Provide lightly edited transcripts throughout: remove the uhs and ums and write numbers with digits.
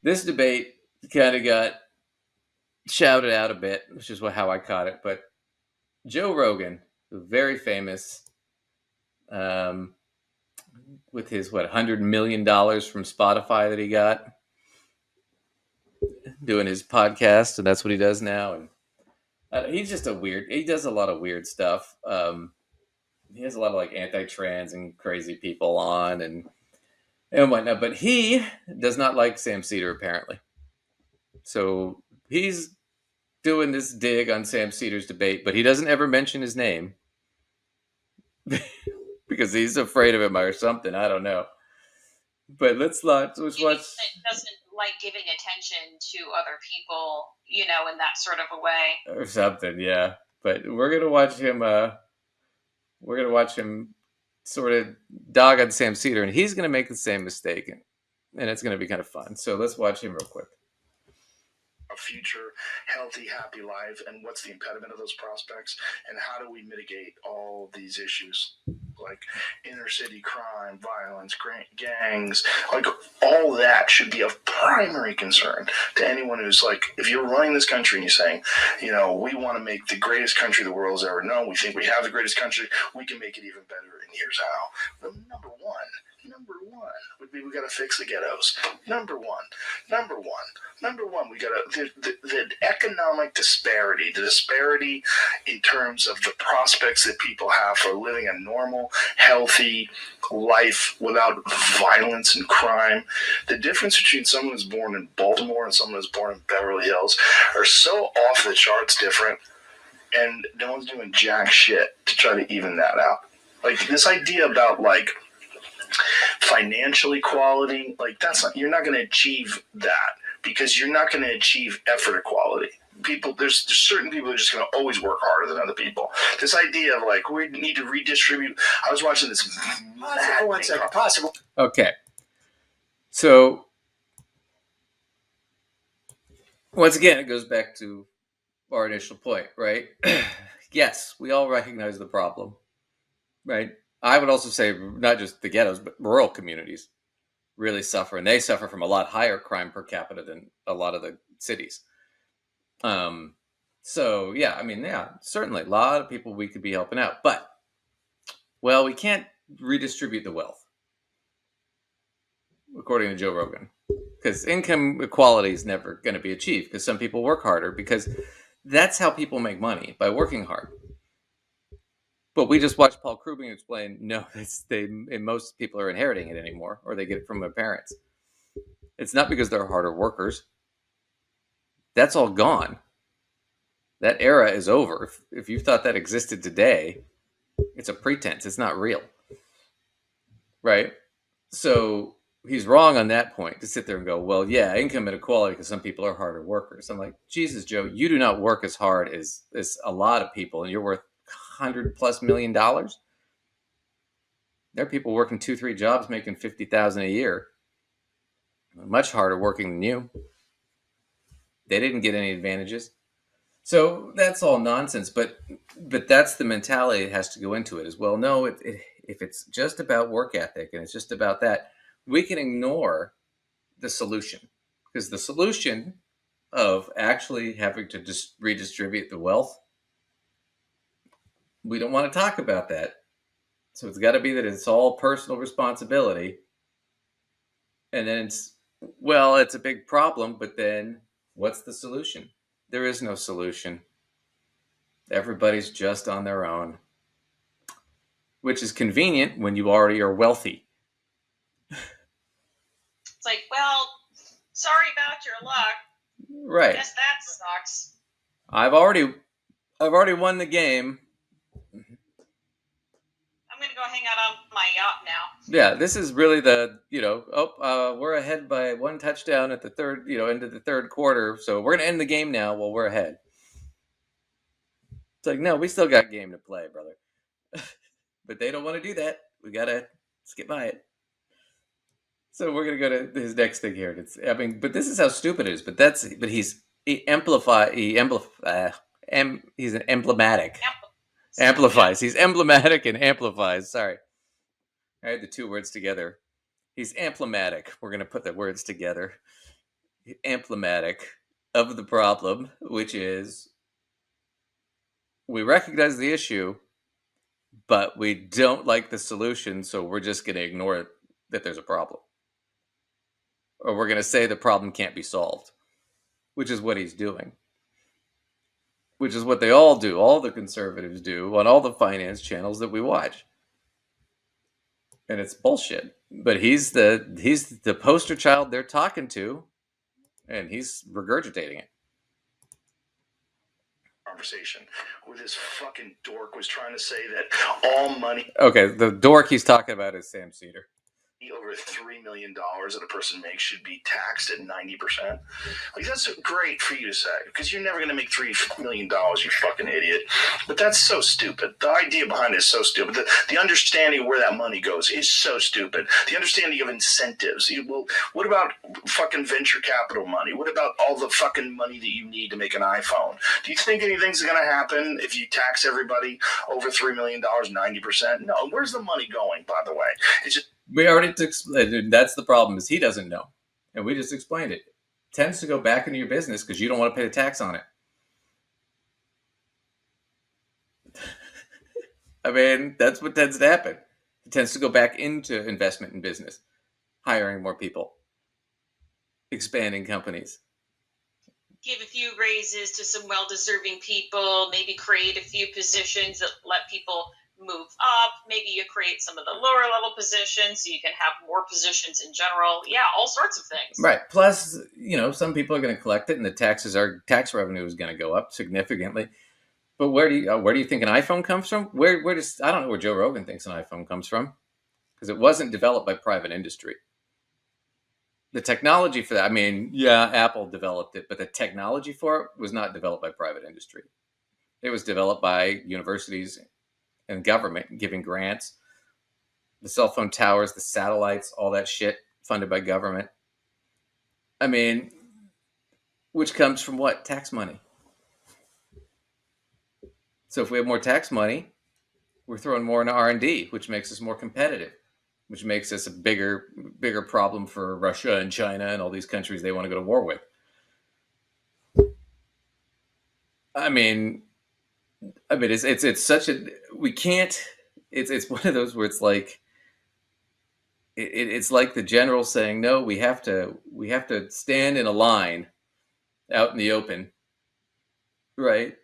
This debate kind of got shouted out a bit, which is how I caught it. But Joe Rogan, very famous, um, with his $100 million from Spotify that he got, doing his podcast, and that's what he does now. And he's just a weird. He does a lot of weird stuff. He has a lot of like anti-trans and crazy people on and whatnot. But he does not like Sam Seder apparently. So he's doing this dig on Sam Seder's debate, but he doesn't ever mention his name because he's afraid of him or something. I don't know. But let's watch. Doesn't like giving attention to other people, in that sort of a way. Or something, yeah. But we're gonna watch him. We're gonna watch him sort of dog on Sam Seder, and he's gonna make the same mistake, and it's gonna be kind of fun. So let's watch him real quick. A future, healthy, happy life, and what's the impediment of those prospects, and how do we mitigate all these issues like inner city crime, violence, gangs, like all that should be of primary concern to anyone who's like, if you're running this country and you're saying, we want to make the greatest country the world has ever known, we think we have the greatest country, we can make it even better, and here's how. Well, number one would be we got to fix the ghettos. Number one, we got to the economic disparity, the disparity in terms of the prospects that people have for living a normal, healthy life without violence and crime. The difference between someone who's born in Baltimore and someone who's born in Beverly Hills are so off the charts different, and no one's doing jack shit to try to even that out. Like this idea about like financial equality, like you're not going to achieve that because you're not going to achieve effort equality. There's certain people who are just going to always work harder than other people. This idea of like we need to redistribute. I was watching this. Possible. Okay, so once again, it goes back to our initial point, right? Yes, we all recognize the problem, right? I would also say not just the ghettos, but rural communities really suffer, and they suffer from a lot higher crime per capita than a lot of the cities. So yeah, certainly a lot of people we could be helping out, but we can't redistribute the wealth, according to Joe Rogan, because income equality is never going to be achieved because some people work harder because that's how people make money, by working hard. But we just watched Paul Krugman explain, no, most people are inheriting it anymore, or they get it from their parents. It's not because they're harder workers. That's all gone. That era is over. If you thought that existed today, it's a pretense. It's not real. Right? So he's wrong on that point to sit there and go, well, yeah, income inequality because some people are harder workers. I'm like, Jesus, Joe, you do not work as hard as a lot of people, and you're worth $100+ million. There are people working 2-3 jobs making $50,000 a year, much harder working than you. They didn't get any advantages. So that's all nonsense, but that's the mentality that has to go into it as well. No, if it's just about work ethic and it's just about that, we can ignore the solution, because the solution of actually having to just redistribute the wealth, we don't want to talk about that. So it's got to be that it's all personal responsibility. And then it's a big problem, but then what's the solution? There is no solution. Everybody's just on their own, which is convenient when you already are wealthy. It's like, well, sorry about your luck. Right. I guess that sucks. I've already won the game. I'm going to go hang out on my yacht now. Yeah, this is really we're ahead by 1 touchdown at the third, into the third quarter. So we're going to end the game now while we're ahead. It's like, no, we still got game to play, brother. But they don't want to do that. We got to skip by it. So we're going to go to his next thing here. But this is how stupid it is. But he's an emblematic. Amplifies. He's emblematic and amplifies. Sorry. I had the two words together. He's emblematic. We're going to put the words together. emblematic of the problem, which is we recognize the issue, but we don't like the solution, so we're just going to ignore it, that there's a problem. Or we're going to say the problem can't be solved, which is what he's doing. Which is what they all do, all the conservatives do on all the finance channels that we watch. And it's bullshit. But he's the poster child they're talking to, and he's regurgitating it. Conversation where this fucking dork was trying to say that all money. Okay, the dork he's talking about is Sam Seder. Over $3 million that a person makes should be taxed at 90%. Like, that's great for you to say, because you're never going to make $3 million, you fucking idiot. But that's so stupid. The idea behind it is so stupid. The understanding of where that money goes is so stupid. The understanding of incentives. Well, what about fucking venture capital money? What about all the fucking money that you need to make an iPhone? Do you think anything's going to happen if you tax everybody over $3 million 90%? No. Where's the money going, by the way? It's just, we already explained. That's the problem, is he doesn't know, and we just explained it. Tends to go back into your business because you don't want to pay the tax on it. I mean, that's what tends to happen. It tends to go back into investment in business, hiring more people, expanding companies. Give a few raises to some well-deserving people, maybe create a few positions that let people move up. Maybe you create some of the lower level positions so you can have more positions in general. Yeah, all sorts of things. Right. Plus, some people are going to collect it, and the tax revenue is going to go up significantly. But where do you think an iPhone comes from? I don't know where Joe Rogan thinks an iPhone comes from, because it wasn't developed by private industry. The technology for that, I mean, yeah, Apple developed it, but the technology for it was not developed by private industry. It was developed by universities and government giving grants. The cell phone towers, the satellites, all that shit funded by government. I mean, which comes from what? Tax money. So if we have more tax money, we're throwing more into R&D, which makes us more competitive, which makes us a bigger problem for Russia and China and all these countries they want to go to war with. I mean, it's such a, we can't. It's one of those where it's like, it's like the general saying, no, we have to stand in a line out in the open, right?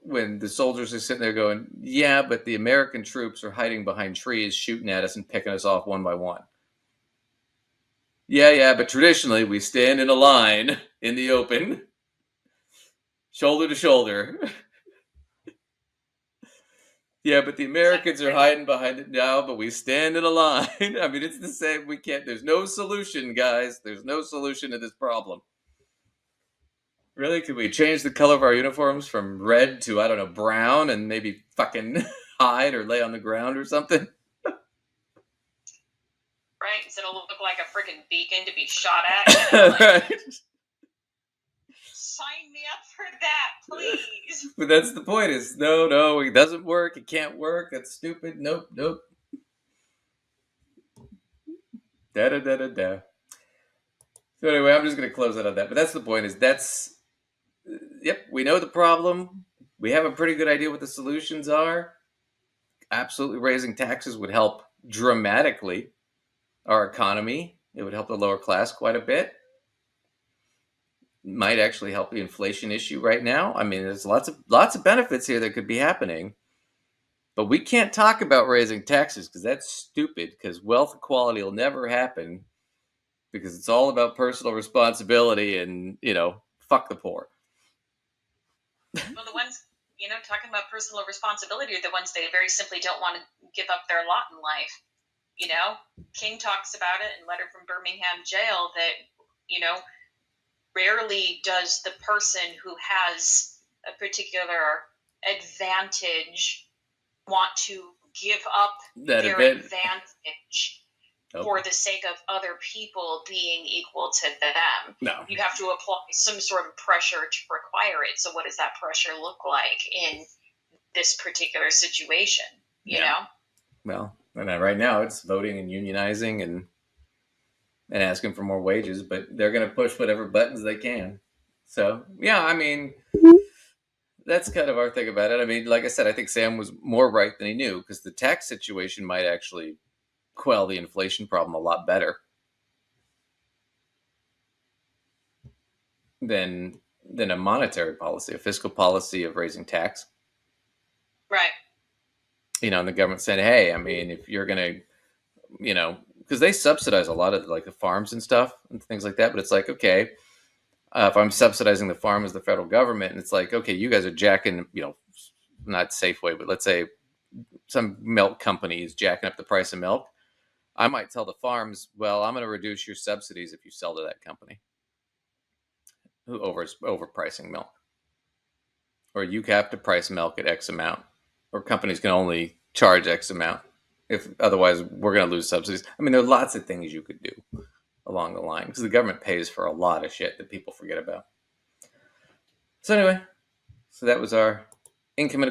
When the soldiers are sitting there going, yeah, but the American troops are hiding behind trees, shooting at us and picking us off one by one. Yeah, but traditionally we stand in a line in the open, shoulder to shoulder. Yeah, but the Americans are hiding behind it now, but we stand in a line. I mean, it's the same. We can't, there's no solution, guys. There's no solution to this problem. Really? Could we change the color of our uniforms from red to, I don't know, brown, and maybe fucking hide or lay on the ground or something? Right? So it'll look like a freaking beacon to be shot at. Right. Sign me up for that, please. But that's the point, is no, it doesn't work. It can't work. That's stupid. Nope. Da. So anyway, I'm just going to close it on that. But that's the point, is yep, we know the problem. We have a pretty good idea what the solutions are. Absolutely, raising taxes would help dramatically our economy. It would help the lower class quite a bit. Might actually help the inflation issue right now. I mean, there's lots of benefits here that could be happening. But we can't talk about raising taxes because that's stupid, because wealth equality will never happen, because it's all about personal responsibility and, fuck the poor. Well, the ones, talking about personal responsibility are the ones that very simply don't want to give up their lot in life. King talks about it in Letter from Birmingham Jail that, rarely does the person who has a particular advantage want to give up their advantage for the sake of other people being equal to them. No. You have to apply some sort of pressure to require it. So what does that pressure look like in this particular situation? You know? Well, and right now it's voting and unionizing, and and asking for more wages, but they're going to push whatever buttons they can. So, yeah, I mean, that's kind of our thing about it. I mean, like I said, I think Sam was more right than he knew, because the tax situation might actually quell the inflation problem a lot better than a monetary policy, a fiscal policy of raising tax. Right. And the government saying, hey, I mean, if you're going to, because they subsidize a lot of like the farms and stuff and things like that. But it's like, okay, if I'm subsidizing the farm as the federal government, and it's like, okay, you guys are jacking, not Safeway, but let's say some milk company is jacking up the price of milk. I might tell the farms, well, I'm going to reduce your subsidies if you sell to that company who overpricing milk, or you have to price milk at X amount, or companies can only charge X amount. If otherwise, we're going to lose subsidies. I mean, there are lots of things you could do along the line, because the government pays for a lot of shit that people forget about. So anyway, that was our income